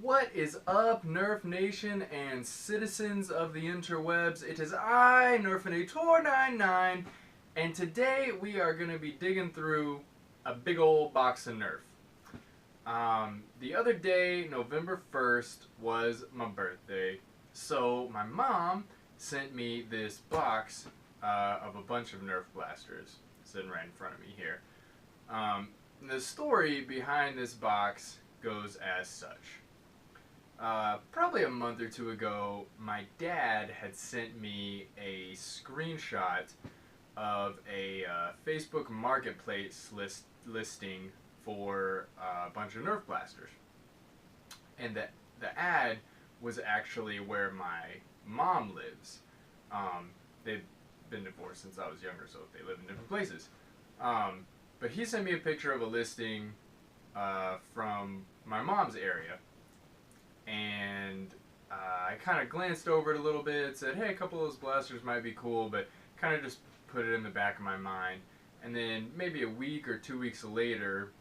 What is up, Nerf Nation and citizens of the interwebs? It is I, Nerfinator99, and today we are going to be digging through a big old box of Nerf. The other day, November 1st, was my birthday, so my mom sent me this box of a bunch of Nerf blasters sitting right in front of me here. The story behind this box goes as such. Probably a month or two ago, my dad had sent me a screenshot of a Facebook Marketplace listing for a bunch of Nerf blasters. And the ad was actually where my mom lives. They've been divorced since I was younger, so they live in different places. But he sent me a picture of a listing from my mom's area. And I kind of glanced over it a little bit, said, hey, a couple of those blasters might be cool, but kind of just put it in the back of my mind. And then maybe a week or 2 weeks later,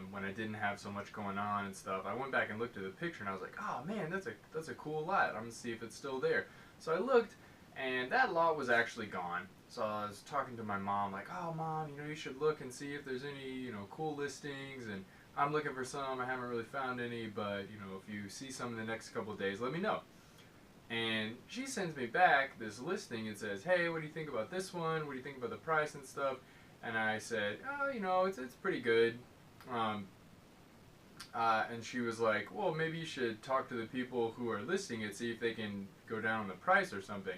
when I didn't have so much going on and stuff, I went back and looked at the picture and I was like, oh man, that's a cool lot. I'm going to see if it's still there. So I looked, and that lot was actually gone. So I was talking to my mom, like, oh mom, you should look and see if there's any, cool listings, and I'm looking for some. I haven't really found any, but if you see some in the next couple of days, let me know. And she sends me back this listing and says, hey, what do you think about this one? What do you think about the price and stuff? And I said, oh, it's pretty good. And she was like, well, maybe you should talk to the people who are listing it, see if they can go down on the price or something.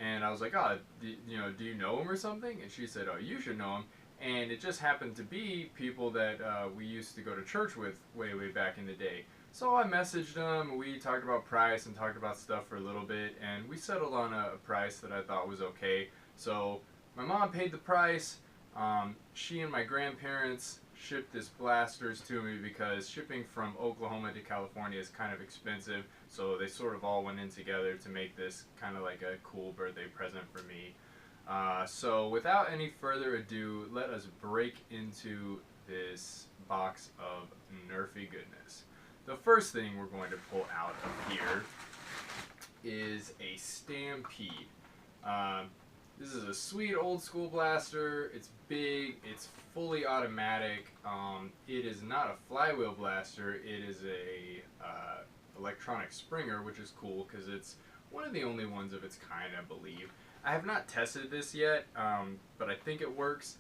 And I was like, oh, do you know them or something? And she said, oh, you should know them. And it just happened to be people that we used to go to church with way back in the day. So I messaged them, we talked about price and talked about stuff for a little bit, and we settled on a price that I thought was okay. So my mom paid the price. She and my grandparents shipped this blasters to me because shipping from Oklahoma to California is kind of expensive. So they sort of all went in together to make this kind of like a cool birthday present for me. So without any further ado, let us break into this box of Nerfy goodness. The first thing we're going to pull out of here is a Stampede. This is a sweet old school blaster. It's big, it's fully automatic. It is not a flywheel blaster, it is a electronic springer, which is cool because it's one of the only ones of its kind, I believe. I have not tested this yet, but I think it works.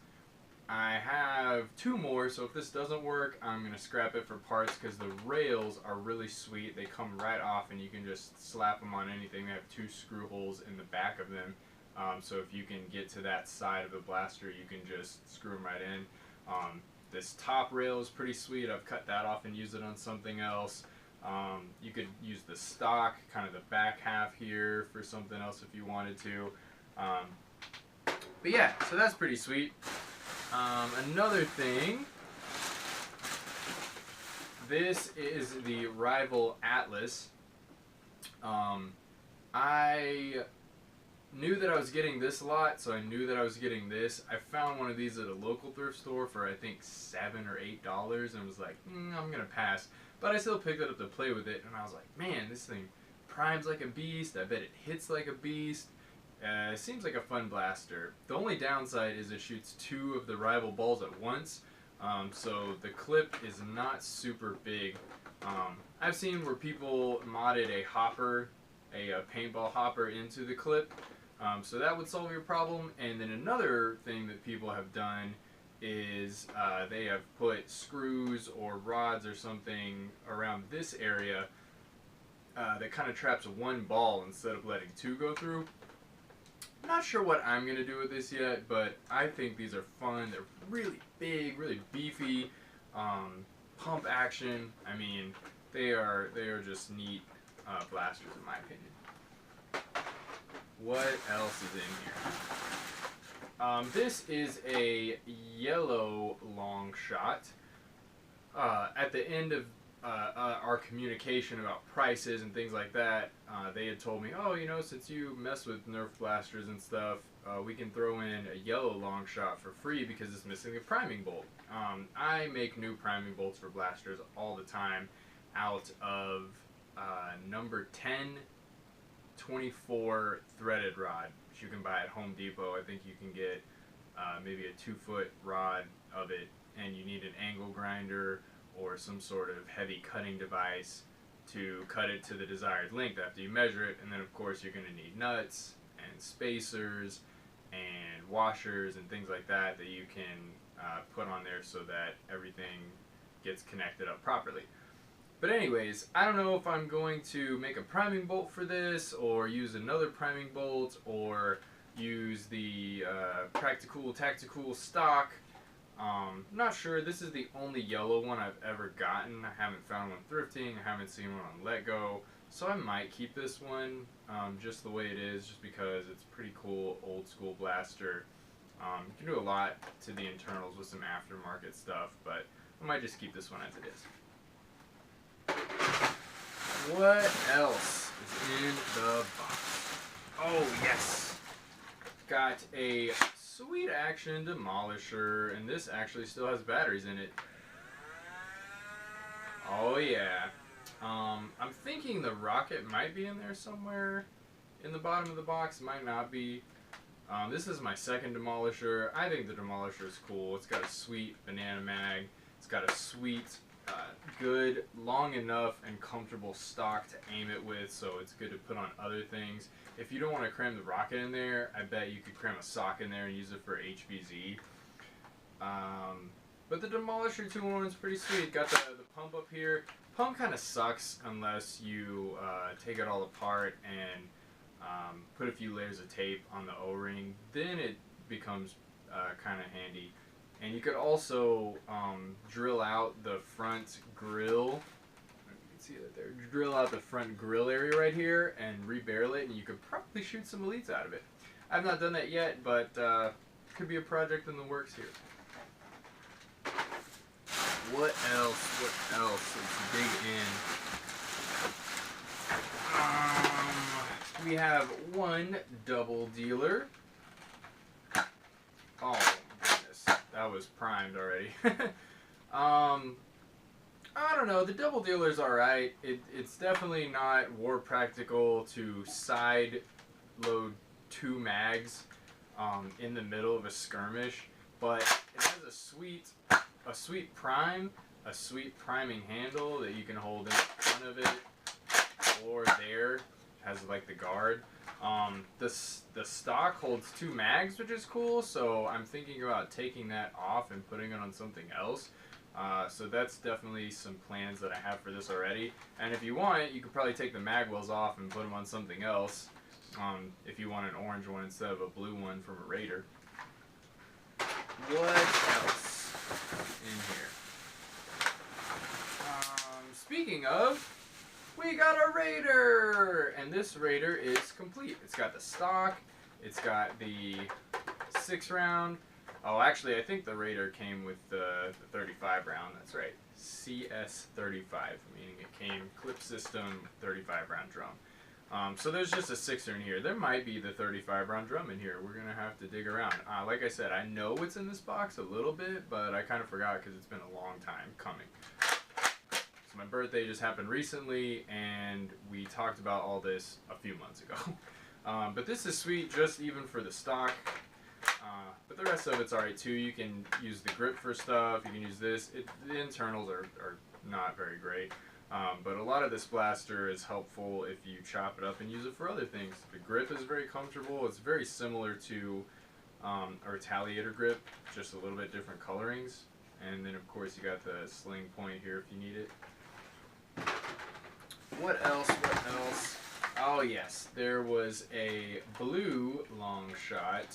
I have two more, so if this doesn't work, I'm going to scrap it for parts because the rails are really sweet. They come right off and you can just slap them on anything. They have two screw holes in the back of them, so if you can get to that side of the blaster, you can just screw them right in. This top rail is pretty sweet. I've cut that off and used it on something else. You could use the stock, kind of the back half here for something else if you wanted to. But yeah, so that's pretty sweet. Another thing, this is the Rival Atlas. I knew that I was getting this a lot, so I knew that I was getting this. I found one of these at a local thrift store for I think $7 or $8 and was like, I'm gonna pass. But I still picked it up to play with it, and I was like, man, this thing primes like a beast. I bet it hits like a beast. It seems like a fun blaster. The only downside is it shoots two of the rival balls at once, so the clip is not super big. I've seen where people modded a hopper, a paintball hopper into the clip, so that would solve your problem. And then another thing that people have done is they have put screws or rods or something around this area that kind of traps one ball instead of letting two go through. Not sure what I'm going to do with this yet, but I think these are fun. They're really big, really beefy, pump action. I mean, they are just neat blasters in my opinion. What else is in here? This is a yellow long shot. At the end of our communication about prices and things like that, they had told me, oh, since you mess with Nerf blasters and stuff, we can throw in a yellow long shot for free because it's missing a priming bolt. I make new priming bolts for blasters all the time. out of number 10 24 threaded rod, which you can buy at Home Depot. I think you can get maybe a 2-foot rod of it, and you need an angle grinder or some sort of heavy cutting device to cut it to the desired length after you measure it. And then of course you're going to need nuts and spacers and washers and things like that you can put on there so that everything gets connected up properly. But anyways, I don't know if I'm going to make a priming bolt for this, or use another priming bolt, or use the Practical Tactical stock. Not sure. This is the only yellow one I've ever gotten. I haven't found one thrifting. I haven't seen one on Let Go. So I might keep this one just the way it is, just because it's pretty cool, old school blaster. You can do a lot to the internals with some aftermarket stuff, but I might just keep this one as it is. What else is in the box? Oh yes! Got a Sweet Action Demolisher, and this actually still has batteries in it. Oh yeah. I'm thinking the rocket might be in there somewhere in the bottom of the box. Might not be. This is my second Demolisher. I think the Demolisher is cool. It's got a sweet banana mag. It's got a sweet, good, long enough and comfortable stock to aim it with, so it's good to put on other things. If you don't want to cram the rocket in there, I bet you could cram a sock in there and use it for HVZ. But the Demolisher 2-in-1 is pretty sweet. Got the pump up here. Pump kind of sucks unless you take it all apart and put a few layers of tape on the O-ring. Then it becomes kind of handy. And you could also drill out the front grill. You can see that there. Drill out the front grill area right here and rebarrel it, and you could probably shoot some elites out of it. I've not done that yet, but could be a project in the works here. What else? What else? Let's dig in. We have one double dealer. Oh goodness, that was primed already. I don't know. The double dealer's alright. It's definitely not war practical to side load 2 mags in the middle of a skirmish, but it has a sweet prime, a sweet priming handle that you can hold in the front of it, or there has like the guard. The stock holds 2 mags, which is cool, so I'm thinking about taking that off and putting it on something else. So that's definitely some plans that I have for this already. And if you want it, you could probably take the mag wells off and put them on something else. If you want an orange one instead of a blue one from a Raider. What else in here? Speaking of, we got a Raider! And this Raider is complete. It's got the stock, it's got the 6-round. Oh, actually, I think the Raider came with the 35 round. That's right. CS35, meaning it came clip system 35 round drum. So there's just a 6er in here. There might be the 35 round drum in here. We're going to have to dig around. Like I said, I know what's in this box a little bit, but I kind of forgot because it's been a long time coming. So my birthday just happened recently, and we talked about all this a few months ago. But this is sweet just even for the stock. But the rest of it's alright too. You can use the grip for stuff. You can use this. The internals are not very great. But a lot of this blaster is helpful if you chop it up and use it for other things. The grip is very comfortable. It's very similar to a Retaliator grip, just a little bit different colorings. And then of course you got the sling point here if you need it. What else? What else? Oh yes, there was a blue long shot.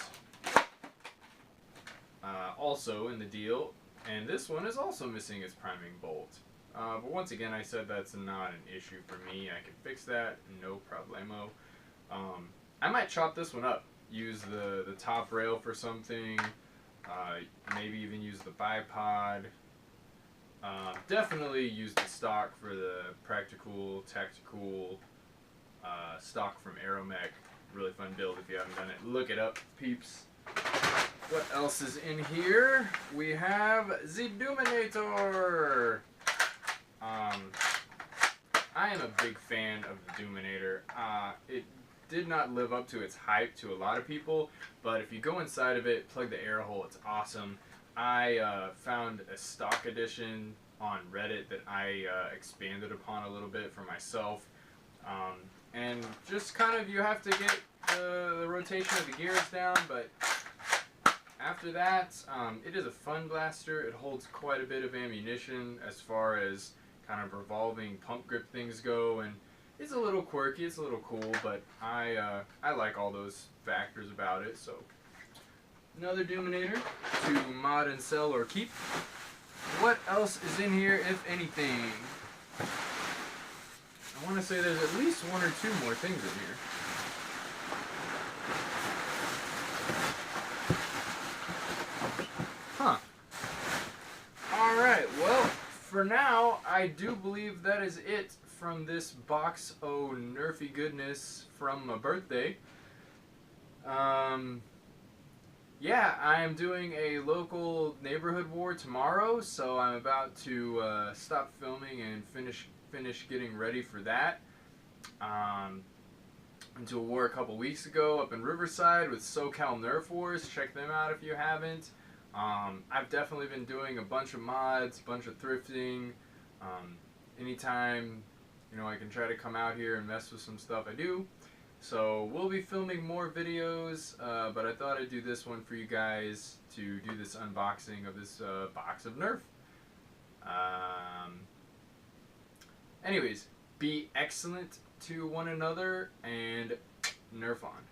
Also in the deal, and this one is also missing its priming bolt. But once again, I said that's not an issue for me. I can fix that, no problemo. I might chop this one up, use the top rail for something, maybe even use the bipod. Definitely use the stock for the Practical Tactical stock from Aeromech. Really fun build if you haven't done it. Look it up, peeps. What else is in here? We have the Doominator. am a big fan of the Doominator. It did not live up to its hype to a lot of people, but if you go inside of it, plug the air hole, it's awesome. I found a stock edition on Reddit that I expanded upon a little bit for myself. And just kind of, you have to get the rotation of the gears down, but after that, it is a fun blaster. It holds quite a bit of ammunition as far as kind of revolving pump grip things go, and it's a little quirky, it's a little cool, but I like all those factors about it. So another Doominator to mod and sell or keep. What else is in here, if anything? I want to say there's at least one or two more things in here. Huh. Alright, well, for now, I do believe that is it from this box of Nerfy goodness from my birthday. Yeah, I am doing a local neighborhood war tomorrow, so I'm about to stop filming and finish getting ready for that. Into a war a couple weeks ago up in Riverside with SoCal Nerf Wars. Check them out if you haven't. I've definitely been doing a bunch of mods, a bunch of thrifting. Anytime, you know, I can try to come out here and mess with some stuff, I do. So we'll be filming more videos, but I thought I'd do this one for you guys to do this unboxing of this box of Nerf. Anyways, be excellent to one another and Nerf on.